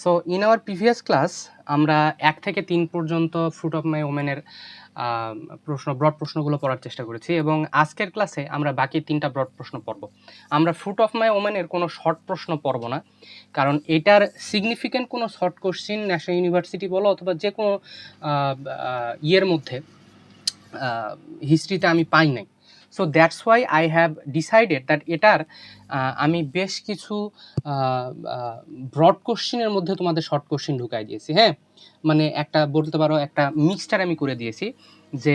So in our previous class আমরা 1 থেকে 3 পর্যন্ত ফ্রুট অফ মাই ওমেনের ব্রড প্রশ্নগুলো পড়ার চেষ্টা করেছি এবং আজকের ক্লাসে আমরা বাকি 3টা ব্রড প্রশ্ন পড়ব। আমরা ফ্রুট অফ মাই ওমেনের কোনো শর্ট প্রশ্ন পড়ব না, কারণ এটার সিগনিফিক্যান্ট কোনো শর্ট কোশ্চিন ন্যাশনাল ইউনিভার্সিটি বলো অথবা যে কোনো ইয়ের মধ্যে হিস্ট্রিতে আমি পাই নাই। So that's why I have decided that এটার আমি বেশ কিছু ব্রড কোশ্চিনের মধ্যে তোমাদের শর্ট কোশ্চিন ঢুকাই দিয়েছি। হ্যাঁ, মানে একটা বলতে পারো একটা মিক্সচার আমি করে দিয়েছি যে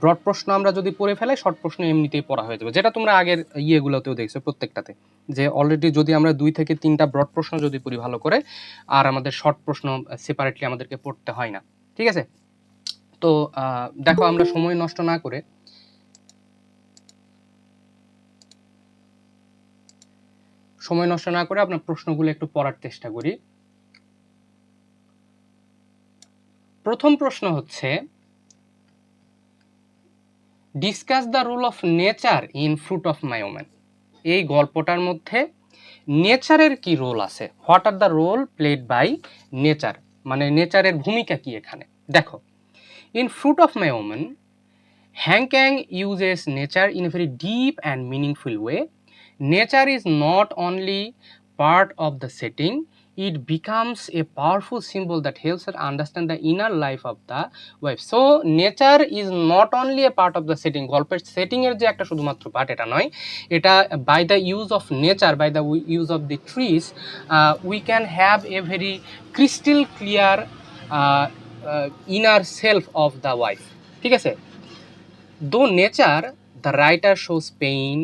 ব্রড প্রশ্ন আমরা যদি পড়ে ফেলে শর্ট প্রশ্ন এমনিতেই পড়া হয়ে যাবে, যেটা তোমরা আগের ইয়েগুলোতেও দেখছো প্রত্যেকটাতে, যে অলরেডি যদি আমরা 2 থেকে 3টা ব্রড প্রশ্ন যদি পড়ি ভালো করে, আর আমাদের শর্ট প্রশ্ন সেপারেটলি আমাদেরকে পড়তে হয় না। ঠিক আছে, তো দেখো আমরা সময় নষ্ট না করে আপনার প্রশ্নগুলো একটু পড়ার চেষ্টা করি। প্রথম প্রশ্ন হচ্ছে, discuss the role of nature in fruit of my women. এই গল্পটার মধ্যে নেচারের কি রোল আছে? What are the role played by nature, মানে নেচারের ভূমিকা কি এখানে? দেখো, in fruit of my women, Han Kang uses nature in a very deep and meaningful way. Nature is not only part of the setting, it becomes a powerful symbol that helps us understand the inner life of the wife. So nature is not only a part of the setting, গল্পের setting এর যে একটা শুধুমাত্র part এটা নয়, এটা by the use of nature, by the use of the trees, we can have a very crystal clear inner self of the wife. ঠিক আছে, though nature, the writer shows pain,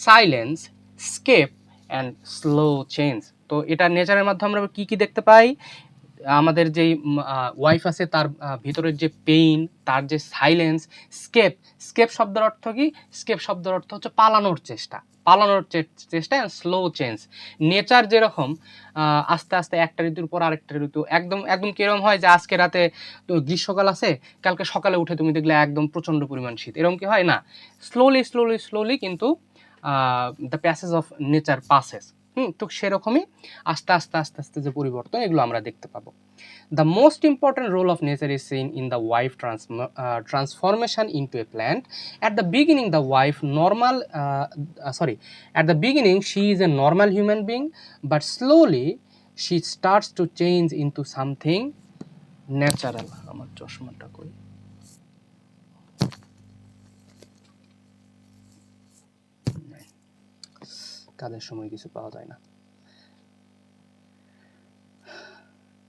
silence, escape and slow change. তো এটা নেচারের মাধ্যমে আমরা কি কি দেখতে পাই? আমাদের যেই ওয়াইফ আছে তার ভিতরের যে পেইন, তার যে সাইলেন্স, স্কেপ শব্দের অর্থ কি? স্কেপ শব্দের অর্থ হচ্ছে পালানোর চেষ্টা অ্যান্ড স্লো চেঞ্জ। নেচার যেরকম আস্তে আস্তে একটা ঋতুর পর আরেকটা ঋতু একদম কিরকম হয় যে আজকে রাতে তো গ্রীষ্মকাল আছে, কালকে সকালে উঠে তুমি দেখলে একদম প্রচণ্ড পরিমাণ শীত, এরকম কি হয় না? স্লোলি কিন্তু the passage of nature passes. তো সেরকমই আস্তে আস্তে যে পরিবর্তন, এগুলো আমরা দেখতে পাবো। The most important role of nature is seen in the wife transformation into a plant. At the beginning, at the beginning, she is a normal human being, but slowly she starts to change into something natural. আমার চশমাটা কই? কাজের সময় কিছু পাওয়া যায় না।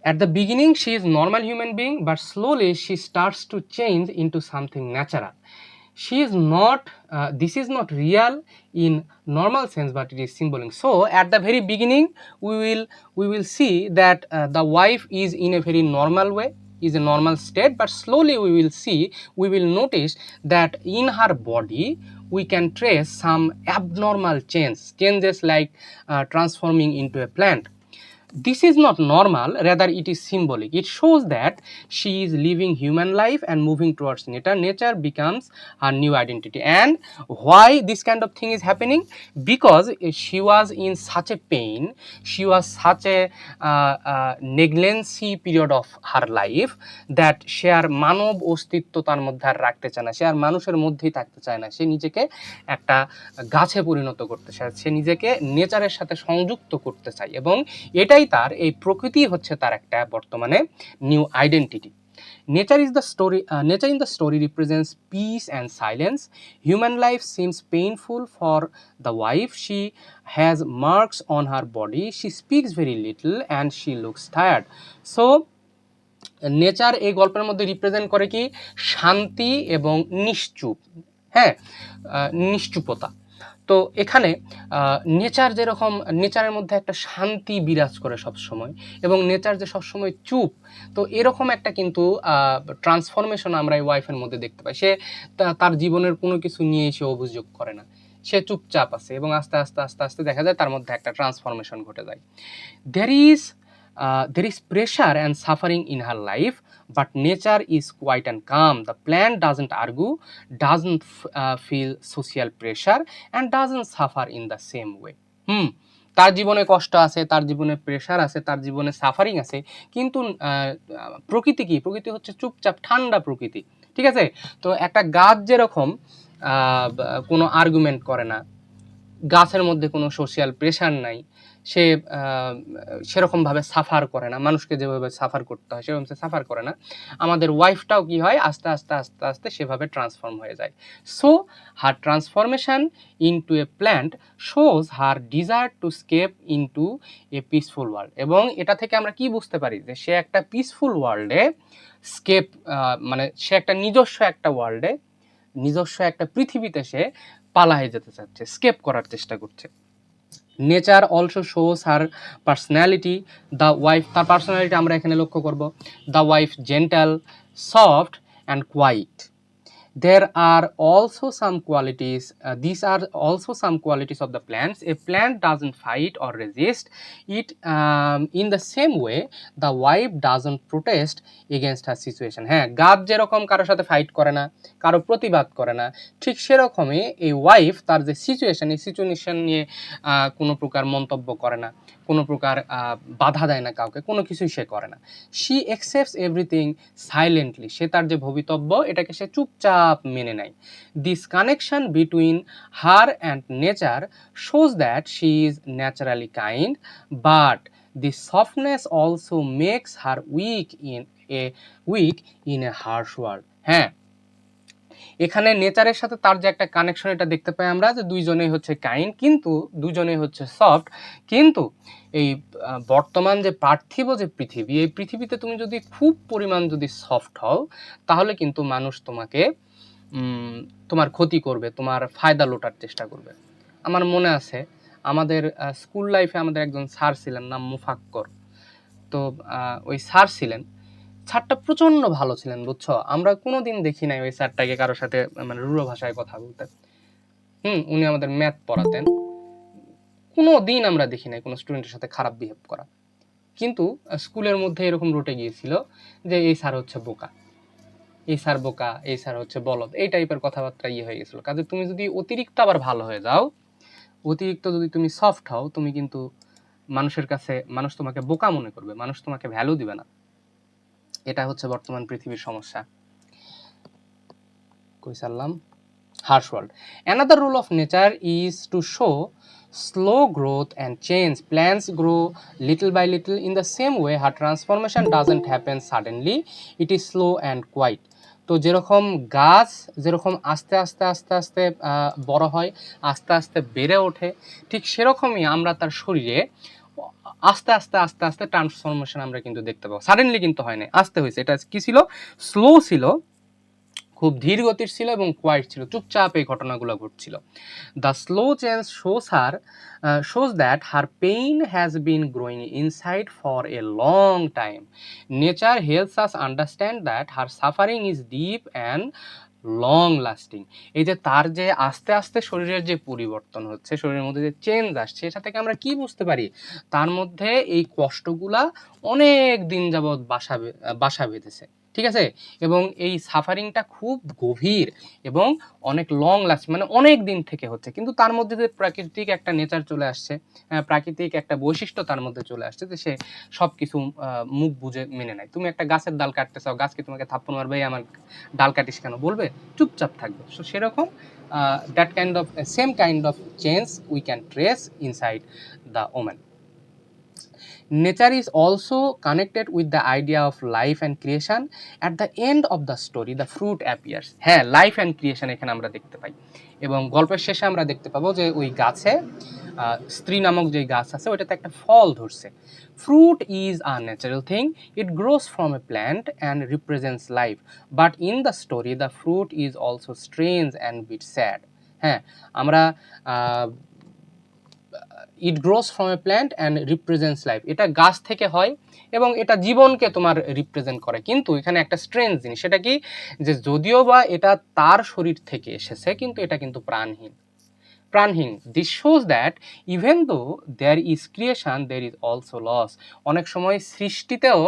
At the beginning, she is a normal human being, but slowly she starts to change into something natural. She is not, this is not real in normal sense, but it is symbolic. So, at the very beginning, we will see that the wife is in a very normal way, is a normal state, but slowly we will notice that in her body, we can trace some abnormal changes like transforming into a plant. This is not normal, rather it is symbolic. It shows that she is living human life and moving towards nature. Nature becomes her new identity. And why this kind of thing is happening? Because she was in such a pain, she was such a negligence period of her life, that সে আর মানব অস্তিত্ব তার মধ্যে আর রাখতে চায় না, সে আর মানুষের মধ্যেই থাকতে চায় না, সে নিজেকে একটা গাছে পরিণত করতে চায়, সে নিজেকে নেচারের সাথে সংযুক্ত করতে চায়, এবং এটাই তার, এই প্রকৃতি হচ্ছে তার একটা বর্তমানে new identity. Nature in the story represents peace and silence. Human life seems painful for the wife. She has marks on her body. She speaks very little and she looks tired. So nature এই গল্পের মধ্যে represent করে কি? শান্তি এবং নিশ্চুপ, হ্যাঁ, নিশ্চুপতা। তো এখানে নেচার যেরকম, নেচারের মধ্যে একটা শান্তি বিরাজ করে সবসময়, এবং নেচার যে সবসময় চুপ, তো এরকম একটা কিন্তু ট্রান্সফরমেশন আমরা এই ওয়াইফের মধ্যে দেখতে পাই। সে তার জীবনের কোনো কিছু নিয়ে সে অভিযোগ করে না, সে চুপচাপ আছে, এবং আস্তে আস্তে দেখা যায় তার মধ্যে একটা ট্রান্সফরমেশন ঘটে যায়। There is pressure and suffering in her life, but nature is quiet and calm. The plant doesn't argue, doesn't feel social pressure, and doesn't suffer in the same way. তার জীবনে কষ্ট আছে, তার জীবনে প্রেশার আছে, তার জীবনে সাফারিং আছে, কিন্তু প্রকৃতি কি? প্রকৃতি হচ্ছে চুপচাপ ঠান্ডা প্রকৃতি, ঠিক আছে? তো একটা গাছ যেরকম কোনো আর্গুমেন্ট করে না, গাছের মধ্যে কোনো সোশ্যাল প্রেশার নাই, সে সেরকমভাবে সাফার করে না, মানুষকে যেভাবে সাফার করতে হয় সেরকম সে সাফার করে না। আমাদের ওয়াইফটাও কি হয়, আস্তে আস্তে আস্তে আস্তে সেভাবে ট্রান্সফর্ম হয়ে যায়। So her transformation into a plant shows her desire to escape into a peaceful world. এবং এটা থেকে আমরা কি বুঝতে পারি, যে সে একটা পিসফুল ওয়ার্ল্ডে স্কেপ, মানে সে একটা নিজস্ব একটা ওয়ার্ল্ডে, নিজস্ব একটা পৃথিবীতে সে পালায়ে যেতে চাচ্ছে, স্কেপ করার চেষ্টা করছে। Nature also shows her personality. The wife, তার পার্সোনালিটি আমরা এখানে লক্ষ্য করব। The wife gentle, soft and quiet. There are also some qualities, these are also some qualities of the plants. A plant doesn't fight or resist it, in the same way the wife doesn't protest against her situation. হ্যাঁ, গাছ যেরকম কারোর সাথে fight করে না, কারো প্রতিবাদ করে না, ঠিক সেরকমই এই ওয়াইফ তার যে সিচুয়েশন, এই সিচুয়েশন নিয়ে কোনো প্রকার মন্তব্য করে না, কোনো প্রকার বাধা দেয় না কাউকে, কোনো কিছুই সে করে না। শি অ্যাকসেপ্টস এভরিথিং সাইলেন্টলি, সে তার যে ভবিতব্য এটাকে সে চুপচাপ মেনে নেয়। This connection between her and nature shows that she is naturally kind, but this softness also makes her weak in a harsh world. হ্যাঁ, এখানে নেচারের সাথে তার যে একটা কানেকশন এটা দেখতে পাই আমরা, যে দুইজনেই হচ্ছে কাইন্ড, কিন্তু দুজনেই হচ্ছে সফট। কিন্তু এই বর্তমান যে পার্থিব যে পৃথিবী, এই পৃথিবীতে তুমি যদি খুব পরিমাণ যদি সফট হও, তাহলে কিন্তু মানুষ তোমাকে তোমার ক্ষতি করবে, তোমার ফায়দা লোটার চেষ্টা করবে। আমার মনে আছে আমাদের স্কুল লাইফে আমাদের একজন স্যার ছিলেন, নাম মুফাক্কর। তো ওই স্যার ছিলেন, স্যারটা প্রচন্ড ভালো ছিলেন, বুঝছো? আমরা কোনোদিন দেখি নাই ওই স্যারটাকে কারোর সাথে মানে রূঢ় ভাষায় কথা বলতে। উনি আমাদের ম্যাথ পড়াতেন, কোনো দিন আমরা দেখি নাই কোনো স্টুডেন্টের সাথে খারাপ বিহেভ করা। কিন্তু স্কুলের মধ্যে এরকম রটে গিয়েছিল যে এই স্যার হচ্ছে বোকা, এই স্যার বোকা, এই স্যার হচ্ছে বলদ, এই টাইপের কথাবার্তা হয়ে গেছিল। কাজে তুমি যদি অতিরিক্ত আবার ভালো হয়ে যাও, অতিরিক্ত যদি তুমি সফট হও, তুমি কিন্তু মানুষের কাছে, মানুষ তোমাকে বোকা মনে করবে, মানুষ তোমাকে ভ্যালু দিবে না। এটা হচ্ছে বর্তমান পৃথিবীর সমস্যা। কই সারলাম? harsh world. Another rule of nature is to show slow growth and change. Plants grow little by little. In the same way, her transformation doesn't happen suddenly. It is slow and quiet. তো যেরকম গাছ যেরকম আস্তে আস্তে আস্তে আস্তে বড় হয়, আস্তে আস্তে বেড়ে ওঠে, ঠিক সেরকমই আমরা তার শরীরে আস্তে আস্তে আস্তে আস্তে ট্রান্সফরমেশন আমরা কিন্তু দেখতে পাবো। সাডেনলি কিন্তু হয় না, আস্তে হয়েছে। এটা কি ছিল? স্লো ছিল, খুব ধীর গতির ছিল এবং কোয়াইট ছিল, চুপচাপ এই ঘটনাগুলো ঘটছিল। The slow change shows that her pain has been growing inside for a long time. Nature helps us understand that her suffering is deep and long lasting. এই যে তার যে আস্তে আস্তে শরীরের যে পরিবর্তন হচ্ছে, শরীরের মধ্যে যে চেঞ্জ আসছে, এটা থেকে আমরা কি বুঝতে পারি? তার মধ্যে এই কষ্টগুলা অনেক দিন যাবৎ বাসা বেঁধেছে, ঠিক আছে? এবং এই সাফারিংটা খুব গভীর এবং অনেক লং লাস্ট, মানে অনেক দিন থেকে হচ্ছে। কিন্তু তার মধ্যে যে প্রাকৃতিক একটা নেচার চলে আসছে, প্রাকৃতিক একটা বৈশিষ্ট্য তার মধ্যে চলে আসছে, যে সে সব কিছু মুখ বুঝে মেনে নেয়। তুমি একটা গাছের ডাল কাটতে চাও, গাছকে তোমাকে থাপ্পড় মারবে, আমার ডাল কাটিস কেন বলবে? চুপচাপ থাকবে। সো সেরকম that kind of same kind of change we can trace inside the woman. Nature is also connected with the idea of life and creation. At the end of the story, the fruit appears. হ্যাঁ, life and creation এখানে আমরা দেখতে পাই, এবং গল্পের শেষে আমরা দেখতে পাবো যে ওই গাছে স্ত্রী নামক যে গাছ আছে ওইটাতে একটা ফল ধরছে। Fruit is a natural thing, it grows from a plant and represents life, but in the story the fruit is also strange and bit sad. হ্যাঁ, আমরা it grows from a plant and represents life, এটা গাছ থেকে হয় এবং এটা জীবনকে তোমার রিপ্রেজেন্ট করে। কিন্তু এখানে একটা স্ট্রেঞ্জ জিনিস, সেটা কি, যে যদিও বা এটা তার শরীর থেকে এসেছে, কিন্তু এটা কিন্তু প্রাণহীন। This shows that even though there is creation there is also loss. অনেক সময় সৃষ্টিতেও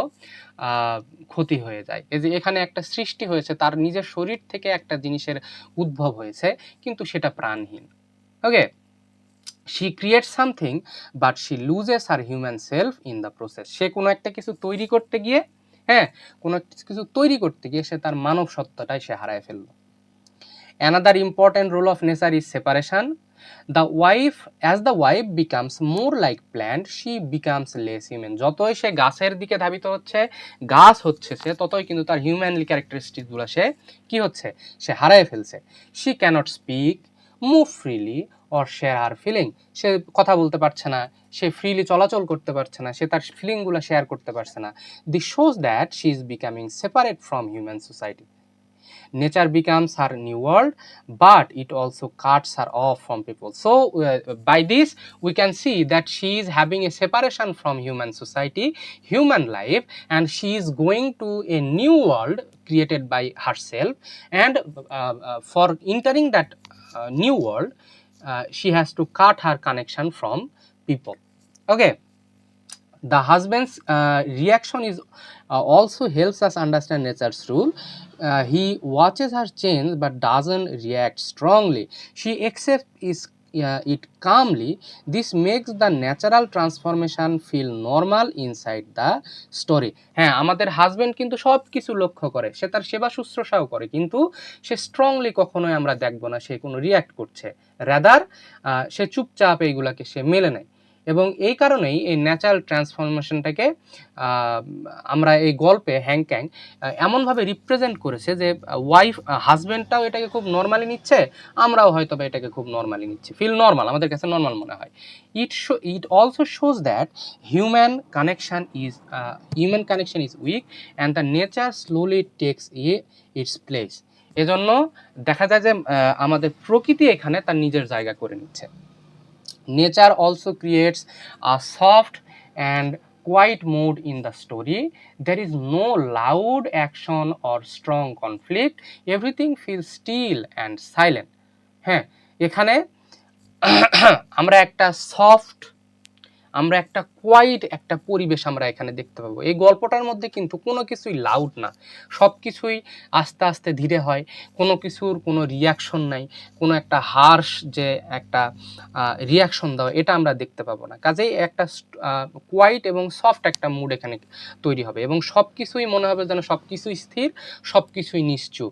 ক্ষতি হয়ে যায়। এই যে এখানে একটা সৃষ্টি হয়েছে, তার নিজের শরীর থেকে একটা জিনিসের উদ্ভব হয়েছে, কিন্তু সেটা প্রাণহীন। ওকে, she creates something but she loses her human self in the process. সে কোনো একটা কিছু তৈরি করতে গিয়ে, হ্যাঁ, কোনো কিছু তৈরি করতে গিয়ে সে তার মানব সত্তাটাই সে হারায় ফেললো। Another important role of nature is separation. As the wife becomes more like plant, she becomes less human. যতই সে গাছের দিকে ধাবিত হচ্ছে, গাছ হচ্ছে সে, ততই কিন্তু তার হিউম্যানলি ক্যারেক্টারিস্টিকগুলো সে কি হচ্ছে, সে হারায় ফেলছে। She cannot speak, move freely or share her feeling. সে কথা বলতে পারছে না, সে ফ্রিলি চলাচল করতে পারছে না, সে তার ফিলিংগুলো শেয়ার করতে পারছে না। This shows that she is becoming separate from human society. Nature becomes her new world, but it also cuts her off from people. So by this we can see that she is having a separation from human society, human life, and she is going to a new world created by herself, and for entering that new world she has to cut her connection from people. Okay, the husband's reaction is also helps us understand nature's rule. He watches her change but doesn't react strongly. She accepts it calmly. This makes the natural transformation feel normal inside the story. হ্যাঁ, আমাদের husband কিন্তু সব কিছু লক্ষ্য করে, সে তার সেবা শুশ্রূষাও করে, কিন্তু সে স্ট্রংলি কখনোই আমরা দেখব না সে কোনো রিয়্যাক্ট করছে, রাদার সে চুপচাপ এইগুলাকে সে মেলে নেয়। এবং এই কারণেই এই ন্যাচারাল ট্রান্সফরমেশনটাকে আমরা এই গল্পে হ্যাংক্যাং এমনভাবে রিপ্রেজেন্ট করেছে যে হাজব্যান্ডটাও এটাকে খুব নর্মালি নিচ্ছে, আমরাও হয়তো বা এটাকে খুব নর্মালি নিচ্ছি, ফিল নর্মাল, আমাদের কাছে নর্মাল মনে হয়। It also shows that human connection is weak and the nature slowly text it's place. এজন্য দেখা যায় যে আমাদের প্রকৃতি এখানে তার নিজের জায়গা করে নিচ্ছে। Nature also creates a soft and quiet mood in the story. There is no loud action or strong conflict. Everything feels still and silent. হ্যাঁ, এখানে আমরা একটা সফট, আমরা একটা কোয়াইট একটা পরিবেশ আমরা এখানে দেখতে পাবো। এই গল্পটার মধ্যে কিন্তু কোনো কিছুই লাউড না, সব কিছুই আস্তে আস্তে ধীরে হয়, কোনো কিছুর কোনো রিয়াকশন নাই, কোনো একটা হার্শ যে একটা রিয়াকশন দেওয়া এটা আমরা দেখতে পাবো না। কাজেই একটা কোয়াইট এবং সফট একটা মুড এখানে তৈরি হবে এবং সব কিছুই মনে হবে যেন সব কিছুই স্থির, সব কিছুই নিশ্চুপ।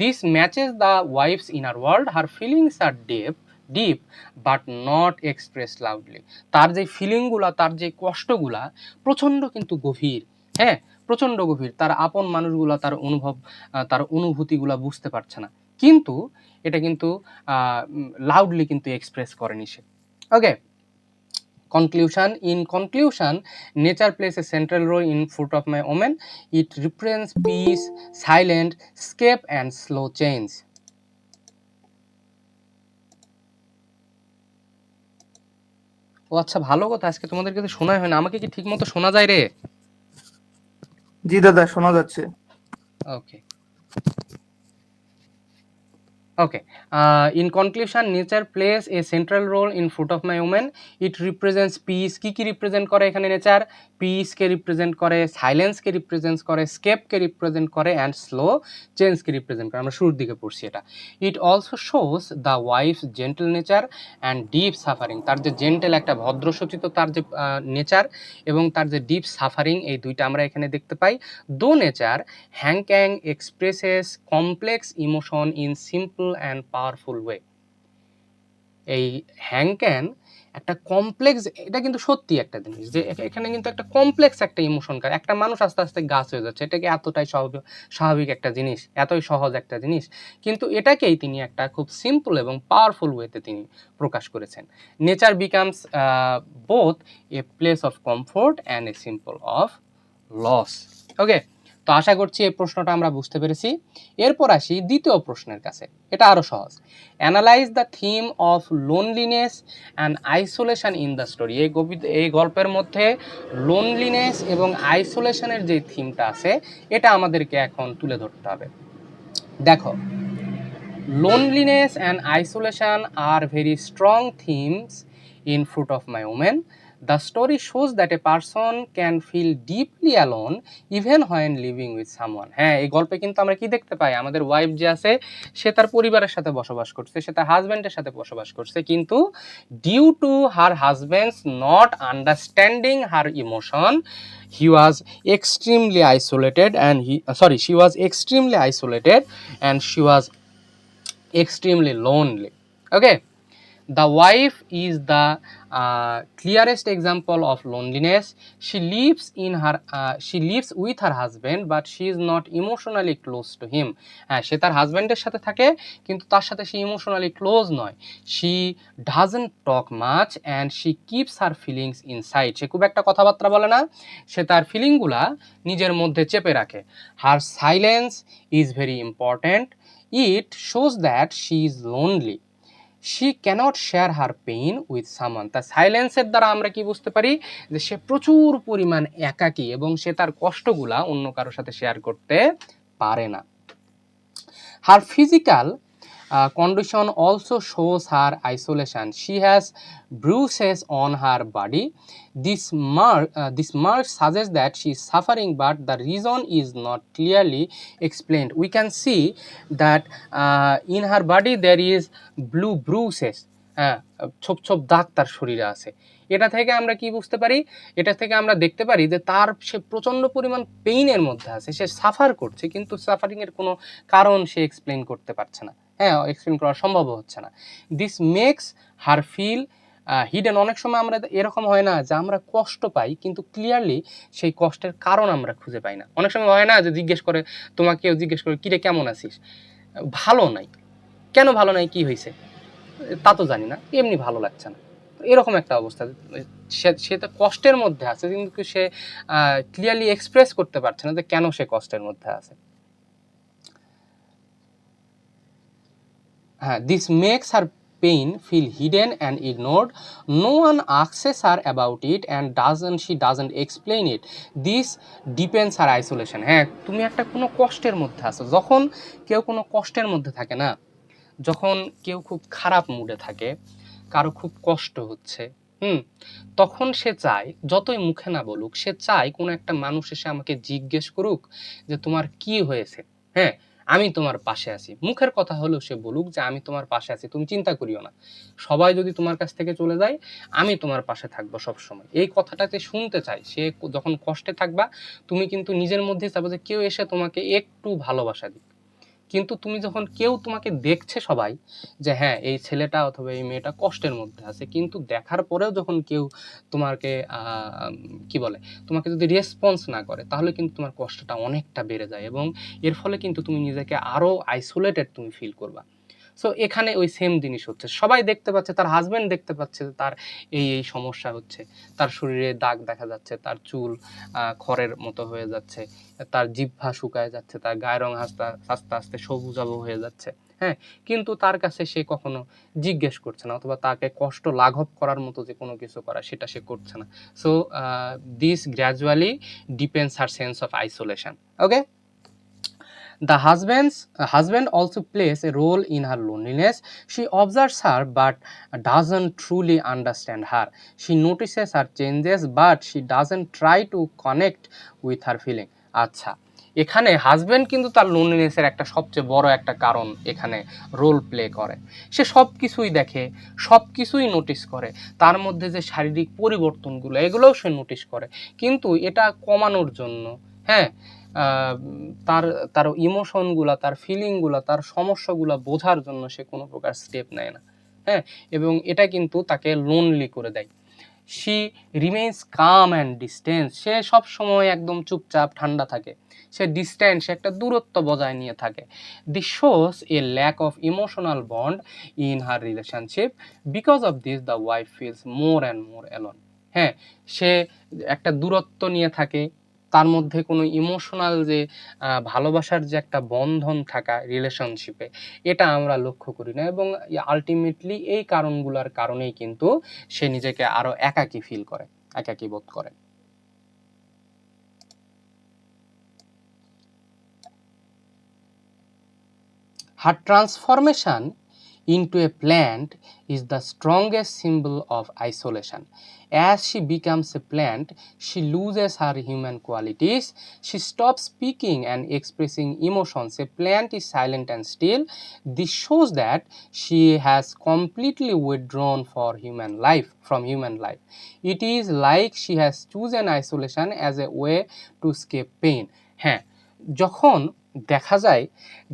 This matches the wife's inner world, her feelings are deep but not express loudly. তার যে ফিলিংগুলা, তার যে কষ্টগুলা প্রচণ্ড কিন্তু গভীর, হ্যাঁ, প্রচণ্ড গভীর। তার আপন মানুষগুলা তার তার অনুভূতিগুলা বুঝতে পারছে না, কিন্তু এটা কিন্তু লাউডলি কিন্তু এক্সপ্রেস করেনি সে। ওকে, In conclusion, nature plays a central role in Fruit of My Omen. It represents peace, silence, escape, and slow change. ও আচ্ছা, ভালো কথা, আজকে তোমাদের কাছে শোনাই হয় না, আমাকে কি ঠিক মতো শোনা যায় রে? জি দাদা, শোনা যাচ্ছে। ওকে ওকে, in conclusion, nature plays a central role in Fruit of My Omen. It represents peace. কি কি রিপ্রেজেন্ট করে এখানে নেচার? পিসকে রিপ্রেজেন্ট করে, সাইলেন্সকে রিপ্রেজেন্ট করে, স্কেপকে রিপ্রেজেন্ট করে, অ্যান্ড স্লো চেঞ্জকে রিপ্রেজেন্ট করে। আমরা শুরুর দিকে পড়ছি এটা। It also shows the wife gentle nature and deep suffering. তার যে জেন্টেল একটা ভদ্রসচিত তার যে নেচার এবং তার যে ডিপ সাফারিং, এই দুইটা আমরা এখানে দেখতে পাই। Though nature Han Kang expresses complex emotion in simple and powerful way. এই হ্যাংক্যান একটা কমপ্লেক্স, এটা কিন্তু সত্যি একটা জিনিস যে এখানে কিন্তু একটা কমপ্লেক্স একটা ইমোশন, একটা মানুষ আস্তে আস্তে গাছ হয়ে যাচ্ছে, এটাকে এতটাই স্বাভাবিক একটা জিনিস, এতই সহজ একটা জিনিস, কিন্তু এটাকেই তিনি একটা খুব সিম্পল এবং পাওয়ারফুল ওয়েতে তিনি প্রকাশ করেছেন। Nature becomes both a place of comfort and a simple of loss. Okay, তো আশা করছি এই প্রশ্নটা আমরা বুঝতে পেরেছি। এরপর আসি দ্বিতীয় প্রশ্নের কাছে, এটা আরো সহজ। Analyse the theme of loneliness and isolation in the story. এই গল্পের মধ্যে লোনলিনেস এবং আইসোলেশনের যে থিমটা আছে এটা আমাদেরকে এখন তুলে ধরতে হবে। দেখো, loneliness and isolation are very strong themes in Fruit of My Omen. The story shows that a person can feel deeply alone even when living with someone. হ্যাঁ, এই গল্পে কিন্তু আমরা কি দেখতে পাই, আমাদের ওয়াইফ যে আছে সে তার পরিবারের সাথে বসবাস করছে, সে তার হাজব্যান্ডের সাথে বসবাস করছে, কিন্তু due to her husband's not understanding her emotion he was extremely isolated and she was extremely isolated and she was extremely lonely. Okay, the wife is the clearest example of loneliness. She lives with her husband but she is not emotionally close to him. হ্যাঁ, সে তার হাজব্যান্ডের সাথে থাকে কিন্তু তার সাথে সে emotionally close নয়। She doesn't talk much and she keeps her feelings inside. সে খুব একটা কথাবার্তা বলে না, সে তার ফিলিংগুলা নিজের মধ্যে চেপে রাখে। Her silence is very important. It shows that she is lonely. She cannot share her pain with someone. তার সাইলেন্সের দ্বারা আমরা কি বুঝতে পারি, যে সে প্রচুর পরিমাণ একাকী এবং সে তার কষ্টগুলা অন্য কারোর সাথে শেয়ার করতে পারে না। Her physical condition also shows her isolation. She has bruises on her body. This mark suggests that she is suffering, but the reason is not clearly explained. We can see that in her body there is blue bruises. হ্যাঁ, ছোপ ছোপ দাগ তার শরীরে আছে। এটা থেকে আমরা কি বুঝতে পারি, এটা থেকে আমরা দেখতে পারি যে সে প্রচণ্ড পরিমাণ পেইনের মধ্যে আছে, সে সাফার করছে কিন্তু সাফারিংয়ের কোনো কারণ সে এক্সপ্লেন করতে পারছে না। হ্যাঁ, এক্সপ্লেন করা সম্ভব হচ্ছে না। This makes her feel hidden. অনেক সময় আমরা এরকম হয় না যে আমরা কষ্ট পাই কিন্তু ক্লিয়ারলি সেই কষ্টের কারণ আমরা খুঁজে পাই না। অনেক সময় হয় না যে কেউ জিজ্ঞেস করে কিরে কেমন আছিস, ভালো নাই। কেন ভালো নাই, কি হয়েছে তা তো জানি না, এমনি ভালো লাগছে না। এরকম একটা অবস্থা, সে তো কষ্টের মধ্যে আছে কিন্তু সে ক্লিয়ারলি এক্সপ্রেস করতে পারছে না যে কেন সে কষ্টের মধ্যে আছে। This makes her pain feel hidden and ignored. No one asks her about it and she doesn't explain it. This deepens her isolation. হ্যাঁ, তুমি একটা কোনো কষ্টের মধ্যে আছো, যখন কেউ কোনো কষ্টের মধ্যে থাকে না, যখন কেউ খুব খারাপ মুডে থাকে, কারো খুব কষ্ট হচ্ছে, তখন সে চায়, যতই মুখে না বলুক, সে চায় কোনো একটা মানুষ এসে আমাকে জিজ্ঞেস করুক যে তোমার কি হয়েছে। হ্যাঁ, আমি তোমার পাশে আছি। মুখের কথা হলেও সে বলুক যে আমি তোমার পাশে আছি, তুমি চিন্তা করিও না। সবাই যদি তোমার কাছ থেকে চলে যায়, আমি তোমার পাশে থাকবো সবসময়। এই কথাটাতে শুনতে চাই। সে যখন কষ্টে থাকবা, তুমি কিন্তু নিজের মধ্যেই চাবো যে কেউ এসে তোমাকে একটু ভালোবাসা দিক। কিন্তু তুমি যখন কেউ তোমাকে দেখছে সবাই যে হ্যাঁ এই ছেলেটা অথবা এই মেয়েটা কষ্টের মধ্যে আছে, কিন্তু দেখার পরেও যখন কেউ তোমাকে কি বলে, তোমাকে যদি রেসপন্স না করে, তাহলে কিন্তু তোমার কষ্টটা অনেকটা বেড়ে যায় এবং এর ফলে কিন্তু তুমি নিজেকে আরও আইসোলেটেড তুমি ফিল করবা। সো এখানে ওই সেম জিনিস হচ্ছে, সবাই দেখতে পাচ্ছে, তার হাজব্যান্ড দেখতে পাচ্ছে তার এই সমস্যা হচ্ছে, তার শরীরে দাগ দেখা যাচ্ছে, তার চুল খড়ের মতো হয়ে যাচ্ছে, তার জিহ্বা শুকায় যাচ্ছে, তার গায়ের রং আস্তে আস্তে সবুজাভ হয়ে যাচ্ছে। হ্যাঁ, কিন্তু তার কাছে সে কখনো জিজ্ঞেস করছে না, অথবা তাকে কষ্ট লাঘব করার মতো যে কোনো কিছু করা সেটা সে করছে না। So this gradually depends her sense of isolation. Okay, the husband also plays a role in her loneliness. She observes her but doesn't truly understand her. She notices her changes but she doesn't try to connect with her feeling. আচ্ছা, এখানে husband কিন্তু তার লোনলিনেসের একটা সবচেয়ে বড় একটা কারণ এখানে রোল প্লে করে। সে সব কিছুই দেখে, সব কিছুই নোটিস করে, তার মধ্যে যে শারীরিক পরিবর্তনগুলো এগুলোও সে নোটিস করে, কিন্তু এটা কমানোর জন্য, হ্যাঁ, তার তার ইমোশনগুলা, তার ফিলিংগুলা, তার সমস্যাগুলা বোঝার জন্য সে কোনো প্রকার স্টেপ নেয় না। হ্যাঁ, এবং এটা কিন্তু তাকে লোনলি করে দেয়। She remains calm and distance. সে সব সময় একদম চুপচাপ ঠান্ডা থাকে, সে ডিস্ট্যান্স, সে একটা দূরত্ব বজায় নিয়ে থাকে। This shows a lack of emotional bond in her relationship. Because of this the wife feels more and more alone. হ্যাঁ, সে একটা দূরত্ব নিয়ে থাকে, তার মধ্যে কোনো ইমোশনাল যে ভালোবাসার যে একটা বন্ধন থাকা রিলেশনশিপে, এটা আমরা লক্ষ্য করি না এবং আলটিমেটলি এই কারণগুলোর কারণেই কিন্তু সে নিজেকে আরো একাকী ফিল করে, একাকী বোধ করে। Her transformation into a plant is the strongest symbol of isolation. As she becomes a plant, she loses her human qualities. She stops speaking and expressing emotions. A plant is silent and still. This shows that she has completely withdrawn from human life. It is like she has chosen isolation as a way to escape pain. হ্যাঁ, যখন দেখা যায়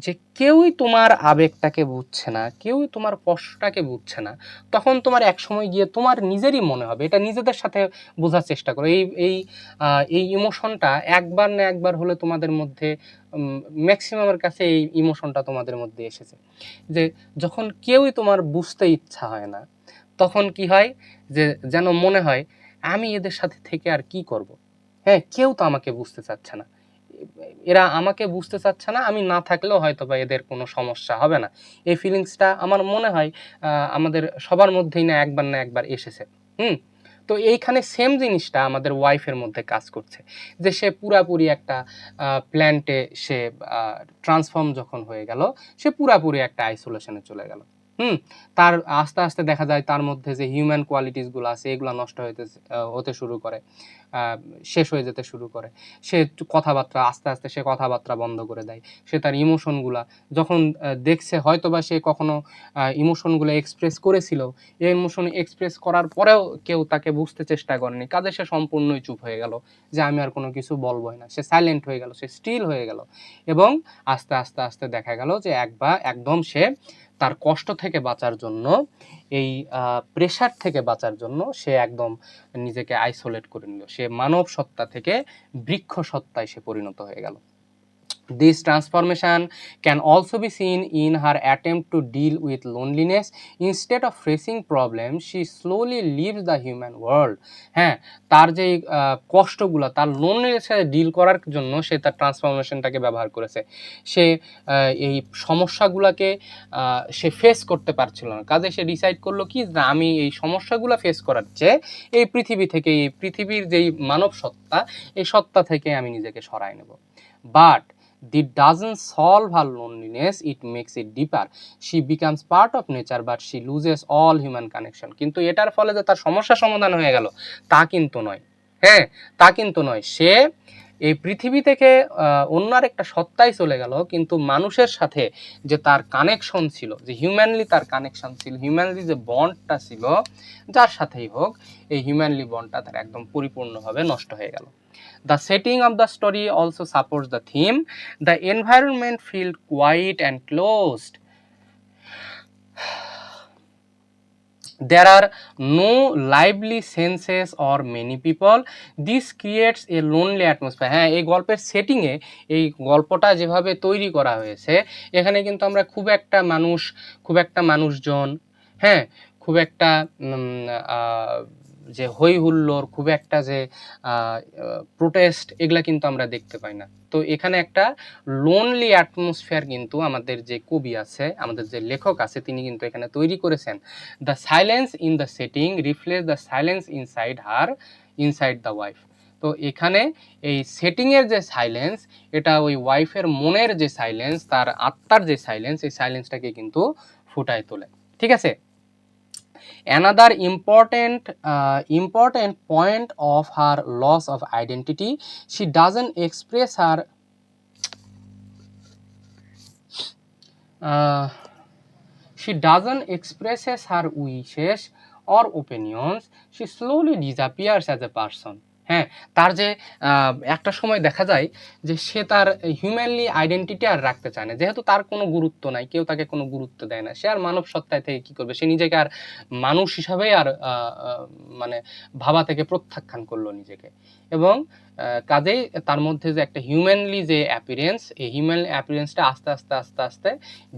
যে কেউই তোমার আবেগটাকে বুঝছে না, কেউই তোমার কষ্টটাকে বুঝছে না, তখন তোমার এক সময় গিয়ে তোমার নিজেরই মনে হবে, এটা নিজেদের সাথে বোঝার চেষ্টা করো। এই ইমোশনটা একবার না একবার হলে তোমাদের মধ্যে, ম্যাক্সিমামের কাছে এই ইমোশনটা তোমাদের মধ্যে এসেছে, যে যখন কেউই তোমার বুঝতে ইচ্ছা হয় না, তখন কি হয়, যে যেন মনে হয় আমি এদের সাথে থেকে আর কি করব। হ্যাঁ, কেউ তো আমাকে বুঝতে চাচ্ছে না, এরা আমাকে বুঝতে চাচ্ছে না, আমি না থাকলেও হয়তো বা এদের কোনো সমস্যা হবে না। এই ফিলিংসটা আমার মনে হয় আমাদের সবার মধ্যেই না একবার এসেছে। তো এইখানে সেম জিনিসটা আমাদের ওয়াইফের মধ্যে কাজ করছে, যে সে পুরাপুরি একটা প্ল্যান্টে সে ট্রান্সফর্ম যখন হয়ে গেল, সে পুরাপুরি একটা আইসোলেশনে চলে গেল। তার আস্তে আস্তে দেখা যায় তার মধ্যে যে হিউম্যান কোয়ালিটিসগুলো আছে এগুলো নষ্ট হতে শুরু করে, শেষ হয়ে যেতে শুরু করে। সে কথাবার্তা আস্তে আস্তে সে কথাবার্তা বন্ধ করে দেয়। সে তার ইমোশনগুলা যখন দেখছে, হয়তো বা সে কখনো ইমোশনগুলো এক্সপ্রেস করেছিল, এই ইমোশন এক্সপ্রেস করার পরেও কেউ তাকে বুঝতে চেষ্টা করেনি, কাজে সে সম্পূর্ণই চুপ হয়ে গেল, যে আমি আর কোনো কিছু বলবোই না। সে সাইলেন্ট হয়ে গেল, সে স্টিল হয়ে গেল, এবং আস্তে আস্তে আস্তে দেখা গেল যে একদম সে তার কষ্ট থেকে বাঁচার জন্য, এই প্রেশার থেকে বাঁচার জন্য সে একদম নিজেকে আইসোলেট করে নিল। সে মানব সত্তা থেকে বৃক্ষ সত্তায় সে পরিণত হয়ে গেল। This transformation can also be seen in her attempt to deal with loneliness. Instead of facing problems, she slowly leaves the human world. হ্যাঁ, তার যে কষ্টগুলো, তার লোনলিনেস সাথে ডিল করার জন্য সে তার ট্রান্সফরমেশনটাকে ব্যবহার করেছে। সে এই সমস্যাগুলোকে সে ফেস করতে পারছিল না, কাজে সে ডিসাইড করলো কি, না আমি এই সমস্যাগুলো ফেস করার চেয়ে এই পৃথিবীর যেই মানব সত্তা, এই সত্তা থেকে আমি নিজেকে সরাই নেব। But it doesn't solve her loneliness, it makes it deeper. She becomes part of nature, but she loses all human connection. কিন্তু এটার ফলে যে তার সমস্যা সমাধান হয়ে গেল, তা কিন্তু নয়। হ্যাঁ, তা কিন্তু নয়। সে এই পৃথিবী থেকে অন্য আরেকটা সত্তায় চলে গেল, কিন্তু মানুষের সাথে যে তার কানেকশন ছিল, যে হিউম্যানলি তার কানেকশন ছিল, হিউম্যানলি যে বন্ডটা ছিল, যার সাথেই হোক, এই হিউম্যানলি বন্ডটা তার একদম পরিপূর্ণভাবে নষ্ট হয়ে গেল। The setting of the story also supports the theme. The environment feels quiet and closed. There are no lively senses or many people. This creates a lonely atmosphere. হ্যাঁ, এই গল্পের সেটিংয়ে, এই গল্পটা যেভাবে তৈরি করা হয়েছে, এখানে কিন্তু আমরা খুব একটা মানুষজন, হ্যাঁ, খুব একটা যে হই হুল্লোড়, খুব একটা যে প্রোটেস্ট, এগুলা কিন্তু আমরা দেখতে পাই না। তো এখানে একটা লোনলি অ্যাটমসফিয়ার কিন্তু আমাদের যে কবি আছে, আমাদের যে লেখক আছে, তিনি কিন্তু এখানে তৈরি করেছেন। The silence in the setting reflects the silence inside the wife. তো এখানে এই সেটিংয়ের যে সাইলেন্স, এটা ওই ওয়াইফের মনের যে সাইলেন্স, তার আত্মার যে সাইলেন্স, এই সাইলেন্সটাকে কিন্তু ফুটায় তোলে। ঠিক আছে। Another important point of her loss of identity, she doesn't express her wishes or opinions. She slowly disappears as a person. হ্যাঁ, তার যে একটা সময় দেখা যায় যে সে তার হিউম্যানলি আইডেন্টিটি আর রাখতে চায় না, যেহেতু তার কোনো গুরুত্ব নাই, কেউ তাকে কোনো গুরুত্ব দেয় না, সে আর মানব সত্তায় থেকে কি করবে, সে নিজেকে আর মানুষ হিসাবেই আর মানে ভাবা থেকে প্রত্যাখ্যান করলো নিজেকে, এবং কাজেই তার মধ্যে যে একটা হিউম্যানলি যে অ্যাপিয়ারেন্স, এই হিউম্যান অ্যাপিয়ারেন্সটা আস্তে আস্তে আস্তে আস্তে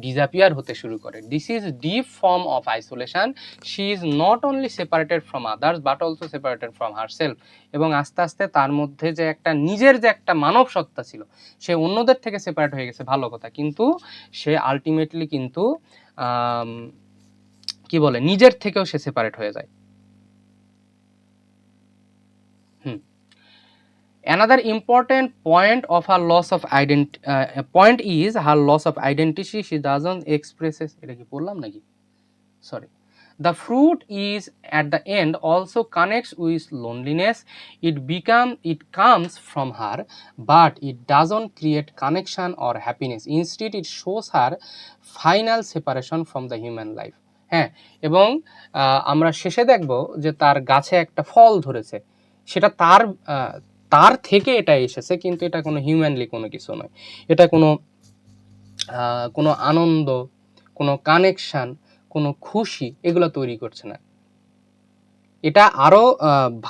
ডিসঅ্যাপিয়ার হতে শুরু করে। This is deep form of isolation. She is not only separated from others but also separated from herself. এবং আস্তে আস্তে তার মধ্যে যে একটা নিজের যে একটা মানব সত্তা ছিল, সে অন্যদের থেকে সেপারেট হয়ে গেছে, ভালো কথা, কিন্তু সে আলটিমেটলি কিন্তু কি বলে, নিজের থেকেও সে সেপারেট হয়ে যায়। Another important point of her loss of identity, point is her loss of identity. She doesn't express, এটা কি বললাম নাকি? sorry, the fruit is at the end also connects with loneliness. It comes from her, but it doesn't create connection or happiness. Instead it shows her final separation from the human life. হ্যাঁ, এবং আমরা শেষে দেখব যে তার গাছে একটা ফল ধরেছে, সেটা তার থেকে এটা এসেছে, কিন্তু এটা কোনো হিউম্যানলি কোনো কিছু নয়, এটা কোনো আনন্দ, কোনো কানেকশান, কোনো খুশি এগুলো তৈরি করছে না। এটা আরও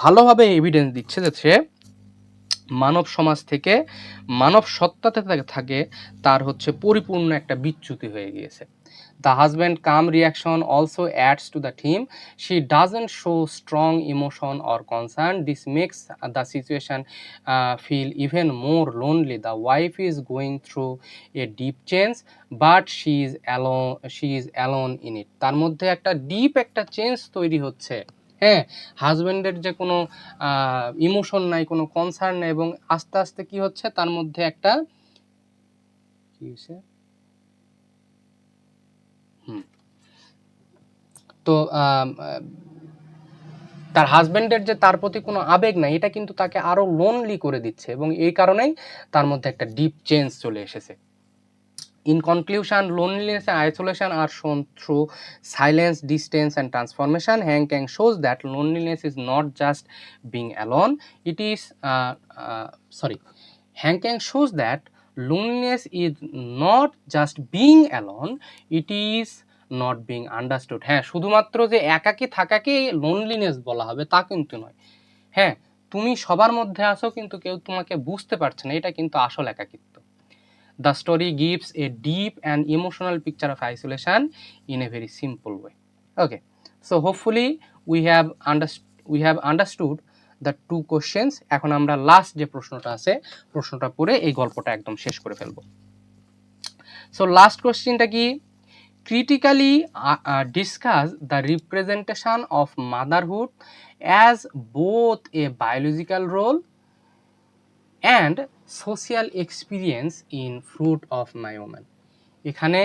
ভালোভাবে এভিডেন্স দিচ্ছে যে সে মানব সমাজ থেকে, মানব সত্তাতে থাকে তার হচ্ছে পরিপূর্ণ একটা বিচ্যুতি হয়ে গিয়েছে। The husband calm reaction also adds to the theme. She doesn't show strong emotion or concern. This makes the situation feel even more lonely. The wife is going through a deep change, but she is alone in it. তার মধ্যে একটা deep একটা change তৈরি হচ্ছে। হ্যাঁ, হাজব্যান্ডের যে কোনো ইমোশন নাই, কোনো কনসার্ন নাই, এবং আস্তে আস্তে কি হচ্ছে তার মধ্যে একটা কি হচ্ছে, তো তার হাজব্যান্ডের যে তার প্রতি কোনো আবেগ নাই, এটা কিন্তু তাকে আরো লোনলি করে দিচ্ছে, এবং এই কারণেই তার মধ্যে একটা ডিপ চেঞ্জ চলে এসেছে। In conclusion, loneliness and isolation are shown through silence, distance, and transformation. Han Kang shows that loneliness is not just being alone. Han Kang shows that loneliness is not just being alone. It is not being understood. হ্যাঁ, শুধুমাত্র যে একাকী থাকাকে loneliness বলা হবে তা কিন্তু নয়। হ্যাঁ, তুমি সবার মধ্যে আছো কিন্তু কেউ তোমাকে বুঝতে পারছে না, এটা কিন্তু আসল একাকিত্ব। The story gives a deep and emotional picture of isolation in a very simple way. Okay, so hopefully we have understood the two questions. এখন আমরা লাস্ট যে প্রশ্নটা আছে প্রশ্নটা পড়ে এই গল্পটা একদম শেষ করে ফেলব। So last questionটা কি, critically discuss the representation of motherhood as both a biological role and social experience in Fruit of My Woman. এখানে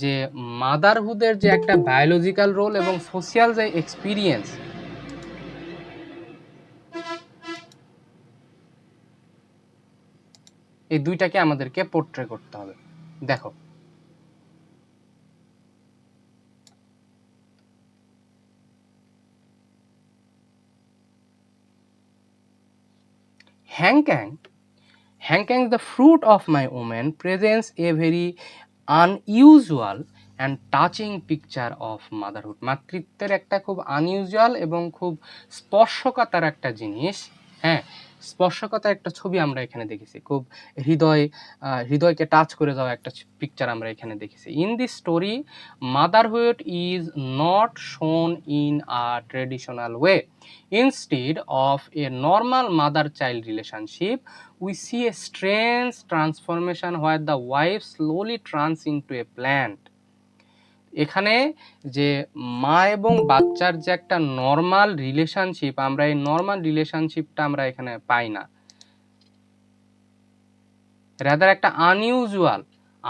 যে মাদারহুডের যে একটা বায়োলজিক্যাল রোল এবং সোশ্যাল যে এক্সপিরিয়েন্স, এই দুইটাকে আমাদেরকে পোর্ট্রে করতে হবে। দেখো, Hankang, The Fruit of My Woman presents a very unusual and touching picture of motherhood. মাতৃত্বের একটা খুব আনইউজুয়াল এবং খুব স্পর্শকাতর একটা জিনিস। হ্যাঁ, স্পর্শকাতর একটা ছবি আমরা এখানে দেখেছি, খুব হৃদয়কে টাচ করে যাওয়া একটা পিকচার আমরা এখানে দেখেছি। In this story motherhood is not শোন in a traditional way. Instead of a normal mother-child relationship, we see a strange transformation where the wife slowly turns into a plant. এখানে যে মা এবং বাচ্চার যে একটা নর্মাল রিলেশনশিপ, আমরা এই নর্মাল রিলেশনশিপটা আমরা এখানে পাই না, রাদার একটা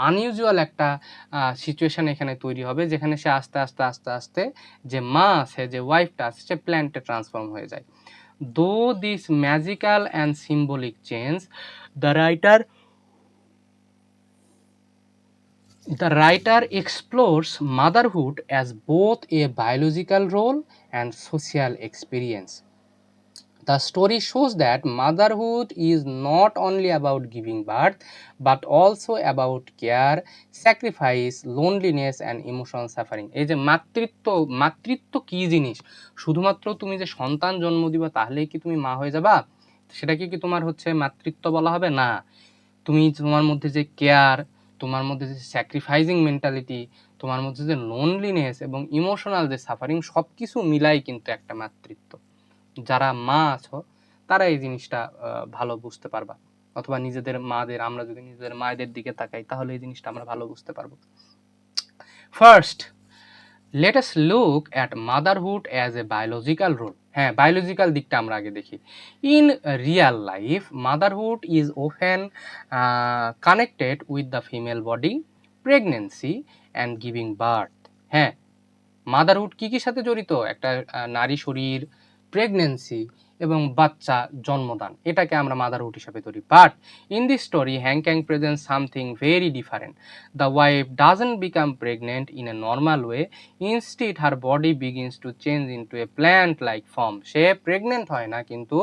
আনইউজুয়াল একটা সিচুয়েশন এখানে তৈরি হবে, যেখানে সে আস্তে আস্তে যে মা আছে, যে ওয়াইফটা আছে, সে প্ল্যান্টে ট্রান্সফর্ম হয়ে যায়। দো this magical and symbolic change, the writer explores motherhood as both a biological role and social experience. The story shows that motherhood is not only about giving birth, but also about care, sacrifice, loneliness and emotional suffering. এই যে মাতৃত্ব কি জিনিস, শুধুমাত্র তুমি যে সন্তান জন্ম দিবা তাহলেই কি তুমি মা হয়ে যাবা, সেটাকে কি তোমার হচ্ছে মাতৃত্ব বলা হবে? না। তুমি তোমার মধ্যে যে কেয়ার, তোমার মধ্যে যে স্যাক্রিফাইজিং মেন্টালিটি, তোমার মধ্যে যে লোনলিনেস এবং ইমোশনাল যে সাফারিং, সব কিছু মিলাই কিন্তু একটা মাতৃত্ব। যারা মা আছো তারা এই জিনিসটা ভালো বুঝতে পারবা, অথবা আমরা যদি নিজেদের মায়েদের দিকে তাকাই তাহলে এই জিনিসটা আমরা ভালো বুঝতে পারবো। First, let us look at motherhood as a biological role. হ্যাঁ, বায়োলজিক্যাল দিকটা আমরা আগে দেখি। In Real life motherhood is often connected with the female body, pregnancy and giving birth. হ্যাঁ, মাদারহুড কি কি সাথে জড়িত? একটা নারী শরীর, প্রেগনেন্সি এবং বাচ্চা জন্মদান, এটাকে আমরা মাদারহুড হিসাবে ধরি। But in this story Han Kang present something very different. The wife doesn't become pregnant in a normal way, instead her body begins to change into a plant like form. সে pregnant হয় না, কিন্তু